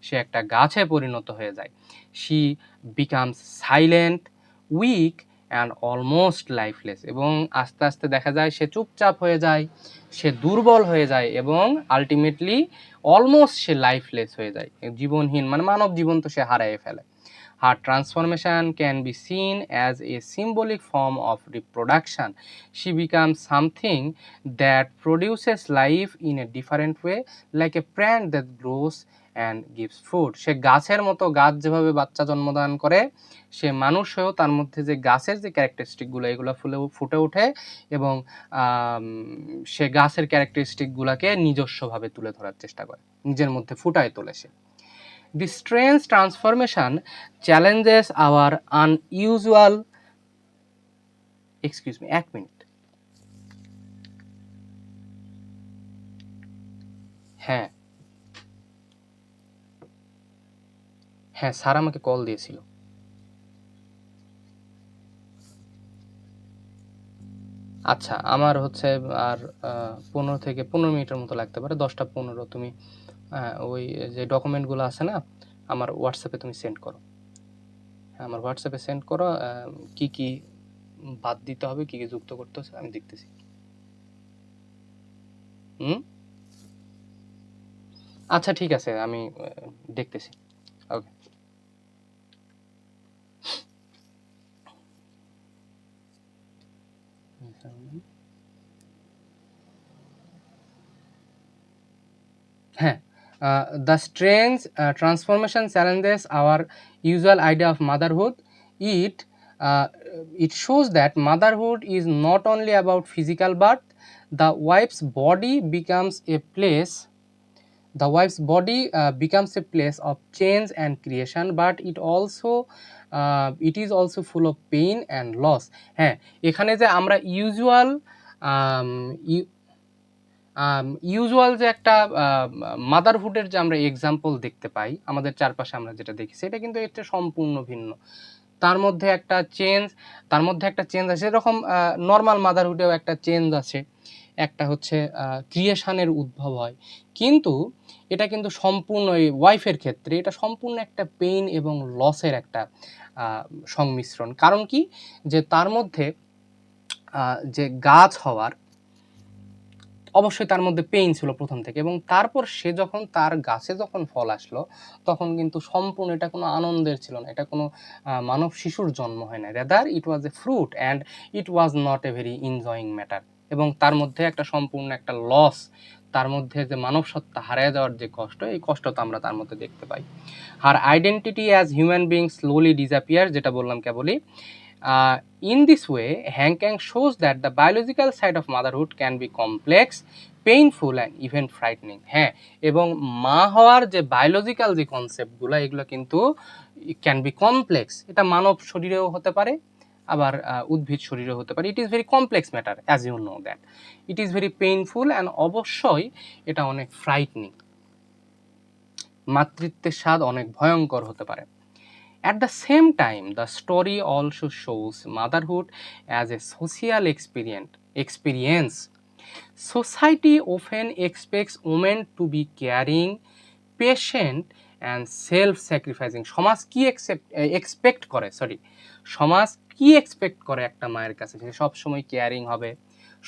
সে একটা গাছে পরিণত হয়ে যায়। She becomes silent, weak and almost lifeless, এবং আস্তে আস্তে দেখা যায় সে চুপচাপ হয়ে যায়, সে দুর্বল হয়ে যায় এবং আলটিমেটলি অলমোস্ট সে লাইফলেস হয়ে যায়, জীবনহীন, মানে মানব জীবন তো সে হারিয়ে ফেলে। Her transformation can be seen as a symbolic form of reproduction. She becomes something that produces life in a different way, like a plant that grows and gives fruit. সে গাছের মতো, গাছ যেভাবে বাচ্চা জন্মদান করে, সে মানুষ হয়েও তার মধ্যে যে গাছের যে ক্যারেক্টারিস্টিকগুলো, এগুলো ফুটে ওঠে এবং সে গাছের ক্যারেক্টারিস্টিকগুলোকে নিজস্বভাবে তুলে ধরার চেষ্টা করে, নিজের মধ্যে ফুটায় তোলে সে। This strange transformation challenges our unusual, excuse me, এক মিনিট, হ্যাঁ হ্যাঁ স্যার আমাকে কল দিয়েছিল। আচ্ছা, আমার হচ্ছে আর 15 মিনিটের মতো লাগতে পারে, 10টা 15। তুমি ওই যে ডকুমেন্টগুলো আছে না, আমার হোয়াটসঅ্যাপে তুমি সেন্ড করো। হ্যাঁ, আমার হোয়াটসঅ্যাপে সেন্ড করো, কি কি বাদ দিতে হবে, কি কি যুক্ত করতে হচ্ছে আমি দেখতেছি। আচ্ছা ঠিক আছে, আমি দেখতেছি। ওকে। হ্যাঁ, the strange transformation challenges our usual idea of motherhood. It it shows that motherhood is not only about physical birth. The wife's body becomes a place, a place of change and creation, but it is also full of pain and loss. হ্যাঁ, এখানে যে আমরা usual যে একটা মাদারহুডের যে আমরা example দেখতে পাই আমাদের চারপাশে, আমরা যেটা দেখি সেটা কিন্তু এটা সম্পূর্ণ ভিন্ন। তার মধ্যে একটা চেঞ্জ আছে, এরকম নর্মাল মাদারহুডেও একটা চেঞ্জ আছে, একটা হচ্ছে ক্রিয়েশনের উদ্ভব হয়, কিন্তু এটা কিন্তু সম্পূর্ণ এই ওয়াইফের ক্ষেত্রে এটা সম্পূর্ণ একটা পেইন এবং লসের একটা সংমিশ্রণ। কারণ কি, যে তার মধ্যে যে গাছ হওয়ার, অবশ্যই তার মধ্যে পেইন ছিল প্রথম থেকে, এবং তারপর সে যখন তার গাছে যখন ফল আসলো, তখন কিন্তু সম্পূর্ণ এটা কোনো আনন্দের ছিল না, এটা কোনো মানব শিশুর জন্ম হয় না, rather it was A fruit and it was not a very enjoying matter. এবং তার মধ্যে একটা সম্পূর্ণ একটা লস, তার মধ্যে যে মানব সত্তা হারিয়ে যাওয়ার যে কষ্ট, এই কষ্টটা আমরা তার মধ্যে দেখতে পাই। Her identity as human being slowly disappear, যেটা বললাম কেবলই। In this way, Hank shows that the biological side of motherhood can be complex, painful and even frightening. হ্যাঁ, এবং মা হওয়ার যে বায়োলজিক্যাল যে কনসেপ্টগুলো, এগুলো কিন্তু ক্যান বি কমপ্লেক্স। এটা মানব শরীরেও হতে পারে, আবার উদ্ভিদ শরীরেও হতে পারে। It is very complex matter, as you know that. It is very painful and অবশ্যই এটা অনেক ফ্রাইটনিং। মাতৃত্বের স্বাদ অনেক ভয়ঙ্কর হতে পারে। At the same time, the story also shows motherhood as a social experience. Society often expects women to be caring, patient and self-sacrificing. সমাজ কি এক্সপেক্ট করে একটা মায়ের কাছে? সে সবসময় কেয়ারিং হবে,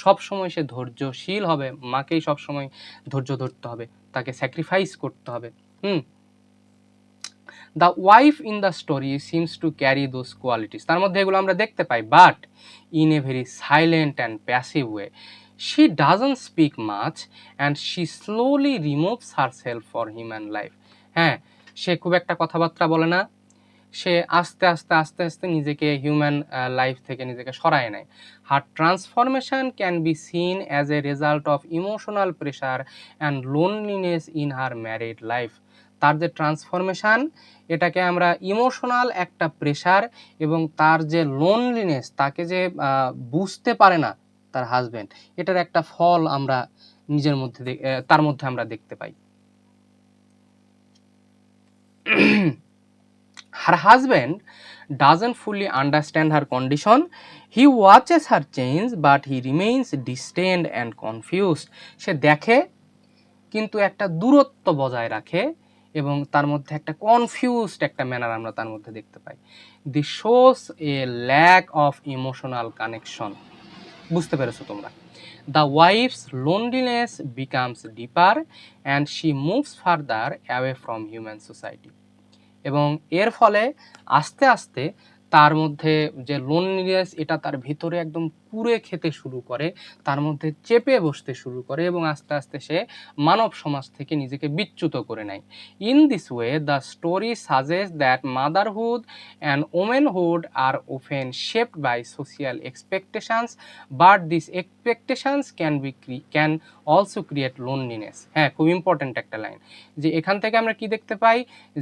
সবসময় সে ধৈর্যশীল হবে, মাকেই সবসময় ধৈর্য ধরতে হবে, তাকে স্যাক্রিফাইস করতে হবে। The wife in the story seems to carry those qualities, তার মধ্যে এগুলো আমরা দেখতে পাই, but in a very silent and passive way. She doesn't speak much and she slowly removes herself for human life. হ্যাঁ, সে খুব একটা কথাবার্তা বলে না, সে আস্তে আস্তে নিজেকে হিউম্যান লাইফ থেকে নিজেকে সরায় নেয়। Her transformation can be seen as a result of emotional pressure and loneliness in her married life. তার যে ট্রান্সফরমেশান, এটাকে আমরা ইমোশনাল একটা প্রেশার এবং তার যে লোনলিনেস, তাকে যে বুঝতে পারে না, তার হাজবেন্ড, এটার একটা ফল আমরা নিজের মধ্যে তার মধ্যে আমরা দেখতে পাই। Her husband doesn't fully understand her condition. He watches her change, but he remains distant and confused. সে দেখে কিন্তু একটা দূরত্ব বজায় রাখে এবং তার মধ্যে একটা কনফিউজড একটা ম্যানার আমরা তার মধ্যে দেখতে পাই। This shows a lack of emotional connection. বুঝতে পেরেছো তোমরা? The wife's loneliness becomes deeper and she moves farther away from human society. এবং এর ফলে আস্তে আস্তে তার মধ্যে যে লোনলিনেস, এটা তার ভিতরে একদম কুরে খেতে শুরু করে, তার মধ্যে চেপে বসতে শুরু করে এবং আস্তে আস্তে সে মানব সমাজ থেকে নিজেকে বিচ্যুত করে নেয়। In this way the story suggest that motherhood and womanhood are often shaped by social expectations, but this expectations can also create loneliness. হ্যাঁ, খুব ইম্পর্ট্যান্ট একটা লাইন, যে এখান থেকে আমরা কি দেখতে পাই,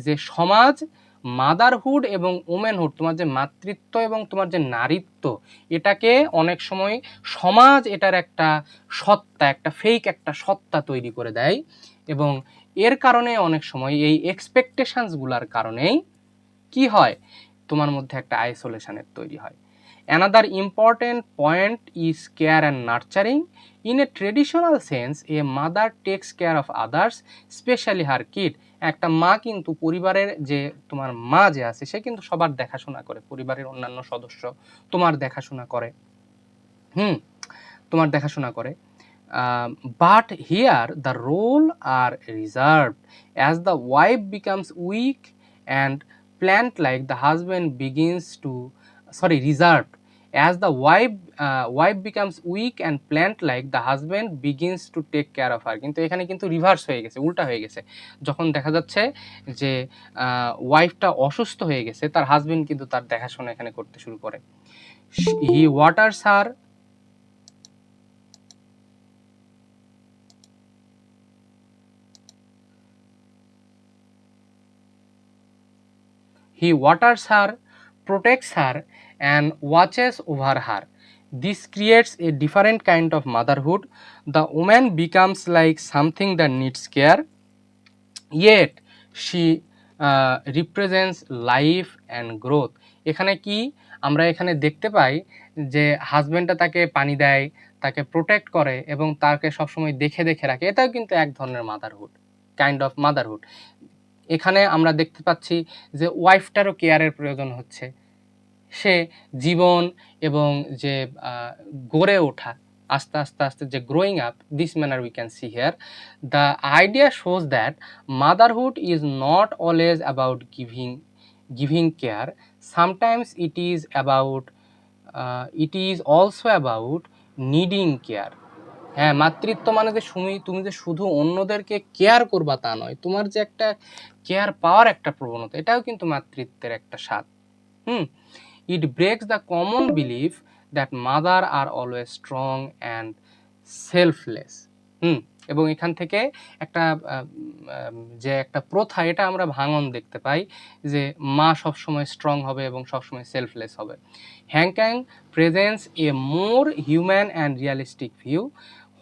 যে সমাজ, মাদারহুড এবং ওমেনহুড, তোমার যে মাতৃত্ব এবং তোমার যে নারীত্ব, এটাকে অনেক সময় সমাজ এটার একটা সত্তা, একটা ফেক একটা সত্তা তৈরি করে দেয় এবং এর কারণে অনেক সময় এই এক্সপেকটেশনসগুলোর কারণেই কি হয়, তোমার মধ্যে একটা আইসোলেশনের তৈরি হয়। Another important point is care and nurturing. In a traditional sense a mother takes care of others, specially her kid. একটা মা কিন্তু পরিবারের যে তোমার মা যে আছে, সে কিন্তু সবার দেখাশোনা করে, পরিবারের অন্যান্য সদস্য তোমার দেখাশোনা করে, তোমার দেখাশোনা করে। But here the role are reserved. As the wife becomes weak and plant like, the husband begins to reserved. As the wife becomes weak and plant like, the husband begins to take care of her. কিন্তু এখানে কিন্তু reverse হয়ে গেছে, উল্টা হয়ে গেছে। যখন দেখা যাচ্ছে যে ওয়াইফটা অসুস্থ হয়ে গেছে, তার হাজবেন্ড কিন্তু তার দেখাশোনা এখানে করতে শুরু করে। He waters her, protects her and watches over her. This creates a different kind of motherhood. The woman becomes like something that needs care, yet she represents life and growth. এখানে কি আমরা এখানে দেখতে পাই, যে হাজবেন্ডটা তাকে পানি দেয়, তাকে প্রোটেক্ট করে এবং তাকে সবসময় দেখে দেখে রাখে। এটাও কিন্তু এক ধরনের মাদারহুড, কাইন্ড অফ মাদারহুড। এখানে আমরা দেখতে পাচ্ছি যে ওয়াইফটারও কেয়ারের প্রয়োজন হচ্ছে। সে জীবন এবং যে গড়ে ওঠা, আস্তে আস্তে আস্তে যে growing up, this manner we can see here. The idea shows that motherhood is not always about giving care. Sometimes it is also about needing care. হ্যাঁ, মাতৃত্ব মানে যে তুমি যে শুধু অন্যদেরকে কেয়ার করবা তা নয়, তোমার যে একটা কেয়ার পাওয়ার একটা প্রবণতা, এটাও কিন্তু মাতৃত্বের একটা স্বাদ। It breaks the common belief that mother are always strong and selfless. এবং এখান থেকে একটা যে একটা প্রথা, এটা আমরা ভাঙন দেখতে পাই, যে মা সবসময় স্ট্রং হবে এবং সবসময় সেলফলেস হবে। Han Kang presents a more human and realistic view,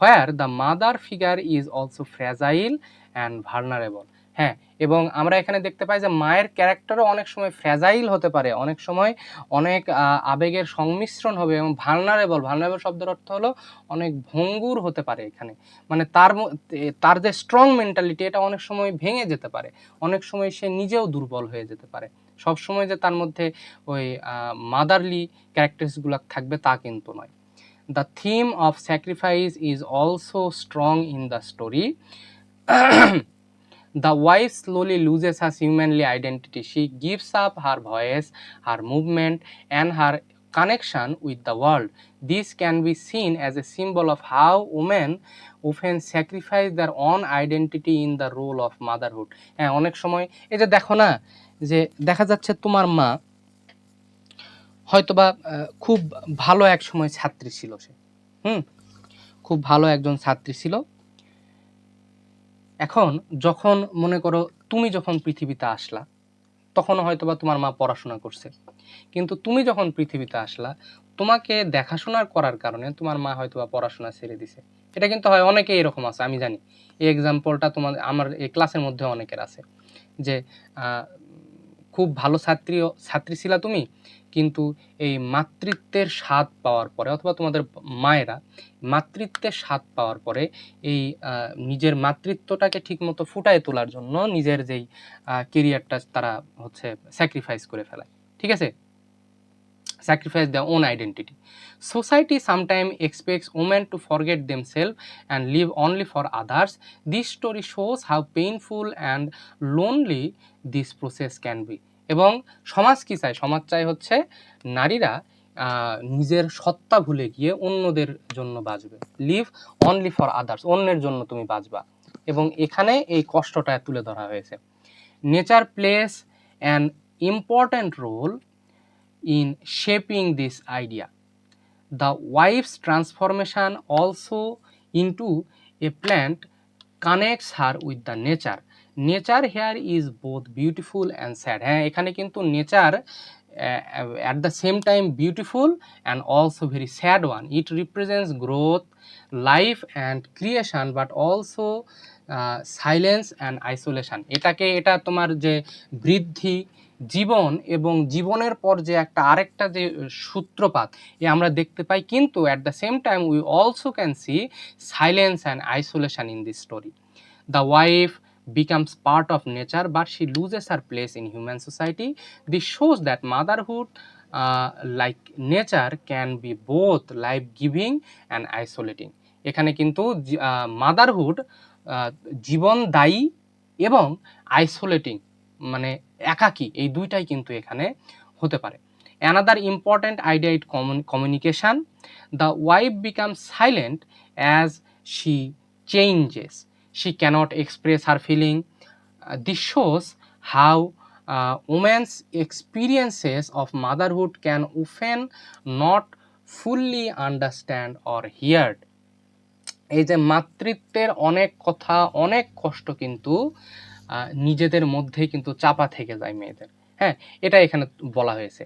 where the mother figure is also fragile and vulnerable. হ্যাঁ, এবং আমরা এখানে দেখতে পাই যে মায়ের ক্যারেক্টারও অনেক সময় ফ্র্যাজাইল হতে পারে, অনেক সময় অনেক আবেগের সংমিশ্রণ হবে এবং ভালনারেবল শব্দের অর্থ হলো অনেক ভঙ্গুর হতে পারে। এখানে মানে তার যে স্ট্রং মেন্টালিটি, এটা অনেক সময় ভেঙে যেতে পারে, অনেক সময় সে নিজেও দুর্বল হয়ে যেতে পারে। সবসময় যে তার মধ্যে ওই মাদারলি ক্যারেক্টারিস্টিকগুলো থাকবে তা কিন্তু নয়। The theme of sacrifice is also strong in the story. The wife slowly loses her humanly identity. She gives up her voice, her movement, and her connection with the world. This can be seen as a symbol of how women often sacrifice their own identity in the role of motherhood. হ্যাঁ, অনেক সময় এই যে দেখো না, যে দেখা যাচ্ছে তোমার মা হয়তোবা খুব ভালো এক সময় ছাত্রী ছিল, সে খুব ভালো একজন ছাত্রী ছিল। এখন যখন মনে করো তুমি যখন পৃথিবীতে আসলা, তখন হয়তোবা তোমার মা পড়াশোনা করছে, কিন্তু তুমি যখন পৃথিবীতে আসলা, তোমাকে দেখাশোনা করার কারণে তোমার মা হয়তো বা পড়াশোনা ছেড়ে দিছে। এটা কিন্তু হয়, অনেকে এরকম আছে, আমি জানি। এই এক্সাম্পলটা তোমার আমার এই ক্লাসের মধ্যে অনেকের আছে যে খুব ভালো ছাত্রী ছিলা তুমি, কিন্তু এই মাতৃত্বের স্বাদ পাওয়ার পরে, অথবা তোমাদের মায়েরা মাতৃত্বের স্বাদ পাওয়ার পরে এই নিজের মাতৃত্বটাকে ঠিকমতো ফুটায় তোলার জন্য নিজের যেই কেরিয়ারটা তারা হচ্ছে স্যাক্রিফাইস করে ফেলায়, ঠিক আছে, sacrifice their own identity. Society sometimes expects women to forget themselves and live only for others. This story shows how painful and lonely this process can be. এবং সমাজ কি চায়? সমাজ চায় হচ্ছে নারীরা নিজের সত্তা ভুলে গিয়ে অন্যদের জন্য বাঁচবে, লিভ অনলি ফর আদার্স, অন্যের জন্য তুমি বাঁচবা। এবং এখানে এই কষ্টটা তুলে ধরা হয়েছে। Nature plays an important role in shaping this idea. The wife's transformation also into a plant connects her with the nature. Nature here is both beautiful and sad. হ্যাঁ, এখানে কিন্তু nature at the same time beautiful and also very sad one. It represents growth, life and creation, but also silence and isolation. এটা তোমার যে বৃদ্ধি, জীবন এবং জীবনের পর যে একটা আরেকটা যে সূত্রপাত আমরা দেখতে পাই, কিন্তু at the same time we also can see silence and isolation in this story. The wife becomes part of nature, but she loses her place in human society. This shows that motherhood, like nature, can be both life-giving and isolating. এখানে কিন্তু motherhood জীবনদায়ী এবং isolating, মানে একাকী, এই দুইটাই কিন্তু এখানে হতে পারে। Another important idea is communication. The wife becomes silent as she changes. She cannot express her feeling. This shows how women's experiences of motherhood can often not fully understand or heard. এই যে মাতৃত্বের অনেক কথা, অনেক কষ্ট কিন্তু নিজেদের মধ্যেই কিন্তু চাপা থেকে যায় মেয়েদের। হ্যাঁ, এটা এখানে বলা হয়েছে।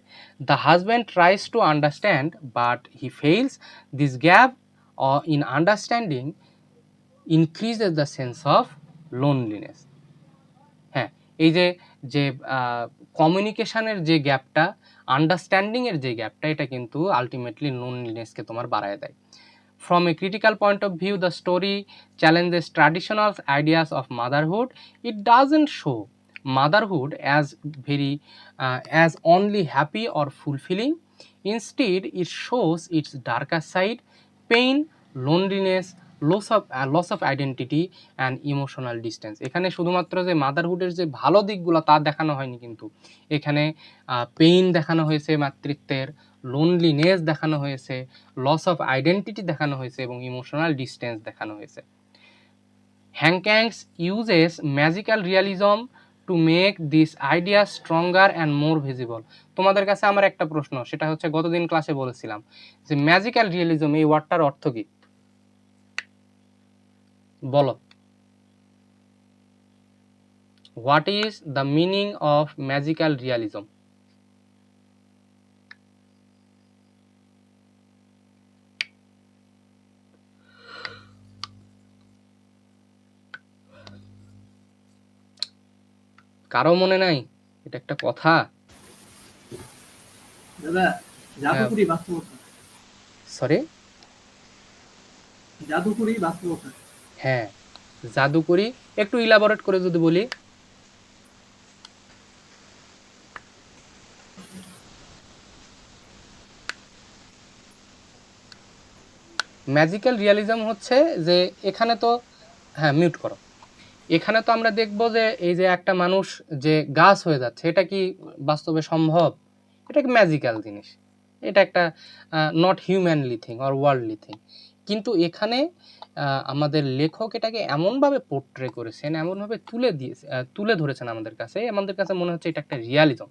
The husband tries to understand but he fails. This gap in understanding increases the sense of loneliness. হ্যাঁ, এই যে কমিউনিকেশনের যে গ্যাপটা, আন্ডারস্ট্যান্ডিংয়ের যে গ্যাপটা, এটা কিন্তু আলটিমেটলি লোনলিনেসকে তোমার বাড়ায় দেয়। From a critical point of view, the story challenges traditional ideas of motherhood. It doesn't show motherhood as only happy or fulfilling. Instead, it shows its darker side: pain, loneliness, loss of identity and emotional distance. এখানে শুধুমাত্র যে মাদারহুডের যে ভালো দিকগুলো তা দেখানো হয়নি, কিন্তু এখানে পেইন দেখানো হয়েছে মাতৃত্বের, লোনলিনেস দেখানো হয়েছে, লস অফ আইডেন্টিটি দেখানো হয়েছে এবং ইমোশনাল ডিস্টেন্স দেখানো হয়েছে। Han Kang's uses magical realism to make this idea stronger and more visible. তোমাদের কাছে আমার একটা প্রশ্ন, সেটা হচ্ছে গতদিন ক্লাসে বলেছিলাম যে ম্যাজিক্যাল রিয়ালিজম, এই ওয়ার্ডটার অর্থ কি? বলো, what is the meaning of magical realism? কারো মনে নাই? এটা একটা কথা। দাদা, জাদুকরি বাস্তবতা। সরি, জাদুকরি বাস্তবতা। হ্যাঁ, জাদুকরি। একটু ইলাবোরেট করে যদি বলি, ম্যাজিক্যাল রিয়ালিজম হচ্ছে যে এখানে তো, হ্যাঁ মিউট করো, এখানে তো আমরা দেখব যে এই যে একটা মানুষ যে গাছ হয়ে যাচ্ছে, এটা কি বাস্তবে সম্ভব? এটা কি ম্যাজিক্যাল জিনিস, এটা একটা not humanly thing or worldly thing. কিন্তু এখানে আমাদের লেখক এটাকে এমনভাবে পোর্ট্রে করেছেন, এমনভাবে তুলে ধরেছেন আমাদের কাছে মনে হচ্ছে এটা একটা রিয়ালিজম,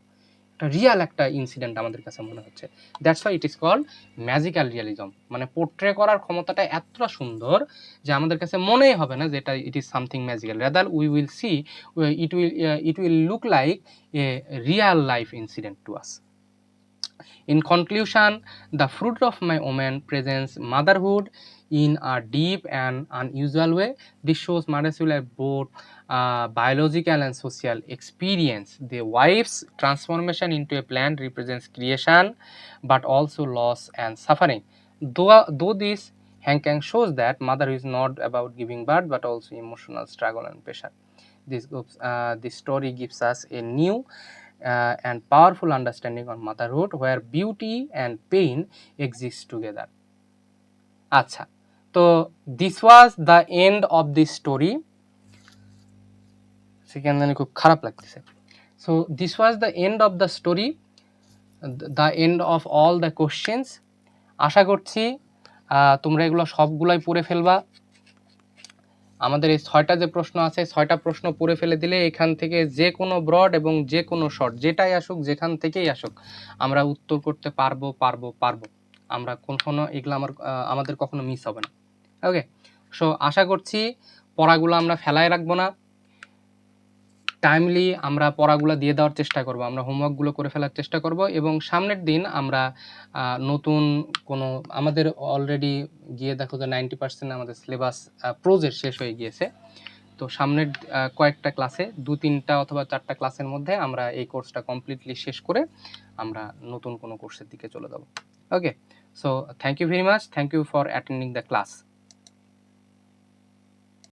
একটা রিয়াল একটা ইনসিডেন্ট আমাদের কাছে মনে হচ্ছে। That's why it is called magical realism. মানে পোর্ট্রে করার ক্ষমতাটা এতটা সুন্দর যে আমাদের কাছে মনেই হবে না যে এটা it is something magical, rather we will see it will look like a Real life incident to us. In conclusion, the fruit of my woman presents motherhood in a deep and unusual way. This shows motherhood as both biological and social experience. The wife's transformation into a plant represents creation, but also loss and suffering. Though this Hank Kang shows that motherhood is not about giving birth, but also emotional struggle and pressure. This story gives us a new and powerful understanding on motherhood, where beauty and pain exist together. আচ্ছা, তো this was the end of this story. সেখানে জানি খুব খারাপ লাগতেছে। So this was the end of the story, the end of all the questions. আশা করছি তোমরা এগুলো সবগুলাই পড়ে ফেলবা। আমাদের এই 6টা যে প্রশ্ন আছে, 6টা প্রশ্ন পড়ে ফেলে দিলে এখান থেকে যে কোনো ব্রড এবং যে কোনো শর্ট যেটাই আসুক, যেখান থেকেই আসুক, আমরা উত্তর করতে পারবো। আমরা কখনো এগুলো আমাদের কখনো মিস হবে না। ওকে, সো আশা করছি পড়াগুলো আমরা ফেলায় রাখবো না, টাইমলি আমরা পড়াগুলো দিয়ে দেওয়ার চেষ্টা করব, আমরা হোমওয়ার্কগুলো করে ফেলার চেষ্টা করব, এবং সামনের দিন আমরা নতুন কোনো, আমাদের অলরেডি গিয়ে দেখো যে 90% আমাদের সিলেবাস প্রোজের শেষ হয়ে গিয়েছে। তো সামনের কয়েকটা ক্লাসে 2-3টা অথবা 4টা ক্লাসের মধ্যে আমরা এই কোর্সটা কমপ্লিটলি শেষ করে আমরা নতুন কোনো কোর্সের দিকে চলে যাব। Okay, so thank you very much, thank you for attending the class.